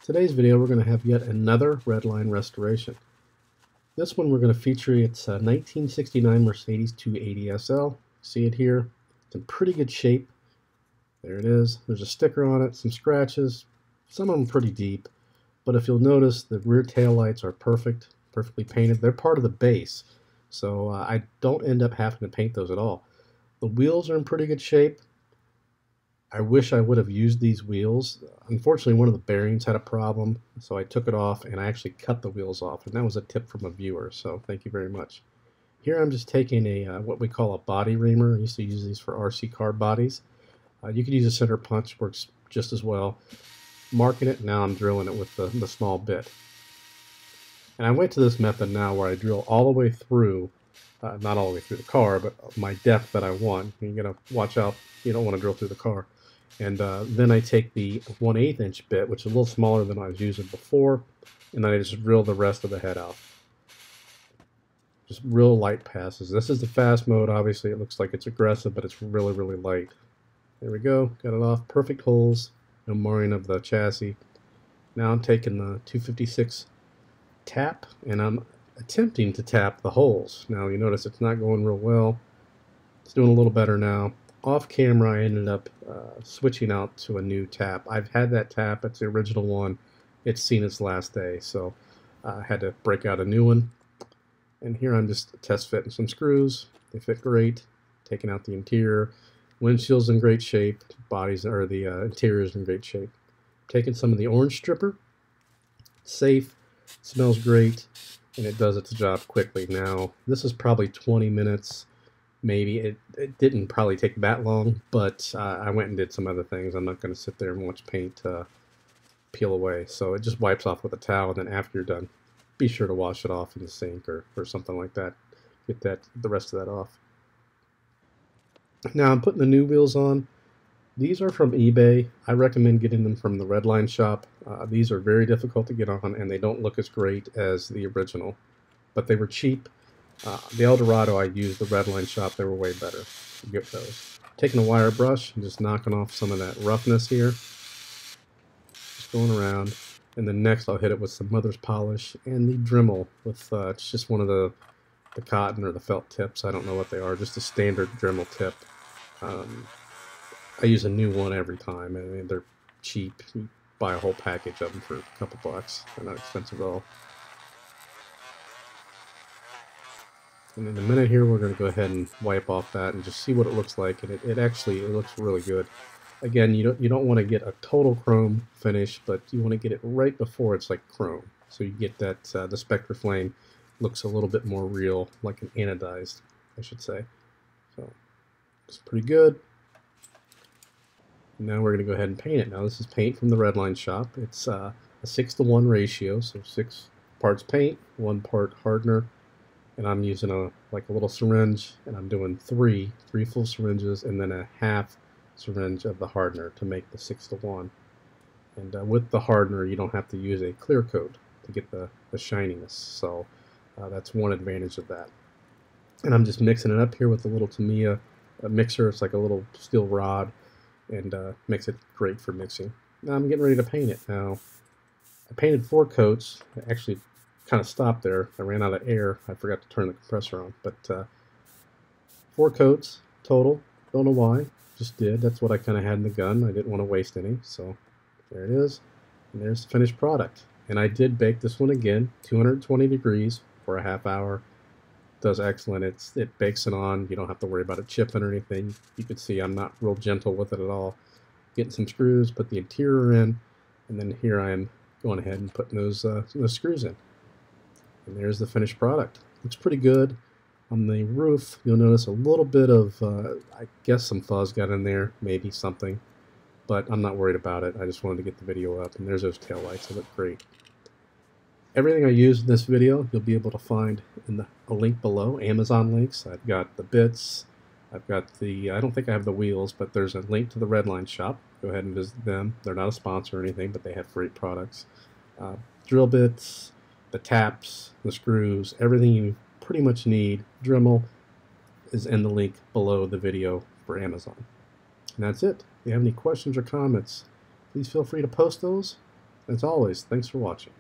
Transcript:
Today's video we're going to have yet another Redline restoration. This one we're going to feature it's a 1969 Mercedes 280SL. See it here? It's in pretty good shape. There it is. There's a sticker on it, some scratches, some of them pretty deep. But if you'll notice, the rear tail lights are perfectly painted. They're part of the base, so I don't end up having to paint those at all. The wheels are in pretty good shape. I wish I would have used these wheels. Unfortunately, one of the bearings had a problem, so I took it off and I actually cut the wheels off, and that was a tip from a viewer, so thank you very much. Here I'm just taking a what we call a body reamer. I used to use these for RC car bodies. You could use a center punch, works just as well. Marking it, now I'm drilling it with the small bit. And I went to this method now where I drill all the way through, not all the way through the car, but my depth that I want. You gotta watch out, you don't want to drill through the car. And then I take the 1/8 inch bit, which is a little smaller than I was using before, and then I just drill the rest of the head out. Just real light passes. This is the fast mode. Obviously it looks like it's aggressive, but it's really, really light. There we go, got it off. Perfect holes, no marring of the chassis. Now I'm taking the 256 tap, and I'm attempting to tap the holes. Now you notice it's not going real well. It's doing a little better now. Off camera I ended up switching out to a new tap. I've had that tap, it's the original one. It's seen its last day, so I had to break out a new one. And here I'm just test fitting some screws. They fit great. Taking out the interior. Windshield's in great shape. The interior's in great shape. Taking some of the orange stripper. Safe, smells great, and it does its job quickly. Now this is probably 20 minutes. Maybe it didn't probably take that long, but I went and did some other things. I'm not going to sit there and watch paint peel away. So it just wipes off with a towel, and then after you're done, be sure to wash it off in the sink or something like that. Get the rest of that off. Now I'm putting the new wheels on. These are from eBay. I recommend getting them from the Redline shop. These are very difficult to get on, and they don't look as great as the original, but they were cheap. The Eldorado I used, the Redline shop, they were way better. Get those. Taking a wire brush and just knocking off some of that roughness here. Just going around. And then next I'll hit it with some mother's polish and the Dremel with it's just one of the cotton or the felt tips. I don't know what they are, just a standard Dremel tip. I use a new one every time. I mean, they're cheap. You buy a whole package of them for a couple bucks. They're not expensive at all. And in a minute here, we're going to go ahead and wipe off that and just see what it looks like. And it looks really good. Again, you don't want to get a total chrome finish, but you want to get it right before it's like chrome. So you get that the Spectraflame looks a little bit more real, like an anodized, I should say. So it's pretty good. And now we're going to go ahead and paint it. Now this is paint from the Redline shop. It's a 6:1 ratio, so 6 parts paint, 1 part hardener. And I'm using a little syringe, and I'm doing three full syringes and then a half syringe of the hardener to make the 6:1. And with the hardener, you don't have to use a clear coat to get the shininess. So that's one advantage of that. And I'm just mixing it up here with a little Tamiya mixer. It's like a little steel rod, and makes it great for mixing. Now I'm getting ready to paint it. Now I painted 4 coats. I actually kind of stopped there. I ran out of air. I forgot to turn the compressor on. But 4 coats total. Don't know why. Just did. That's what I kind of had in the gun. I didn't want to waste any. So there it is. And there's the finished product. And I did bake this one again, 220 degrees for a half hour. Does excellent. It bakes it on. You don't have to worry about it chipping or anything. You can see I'm not real gentle with it at all. Getting some screws, put the interior in, and then here I am going ahead and putting those screws in. And there's the finished product. Looks pretty good. On the roof, you'll notice a little bit of, I guess some fuzz got in there, maybe something. But I'm not worried about it. I just wanted to get the video up. And there's those taillights. They look great. Everything I used in this video, you'll be able to find in a link below, Amazon links. I've got the bits. I've got I don't think I have the wheels, but there's a link to the Redline shop. Go ahead and visit them. They're not a sponsor or anything, but they have great products. Drill bits, the taps, the screws, everything you pretty much need. Dremel is in the link below the video for Amazon. And that's it. If you have any questions or comments, please feel free to post those. As always, thanks for watching.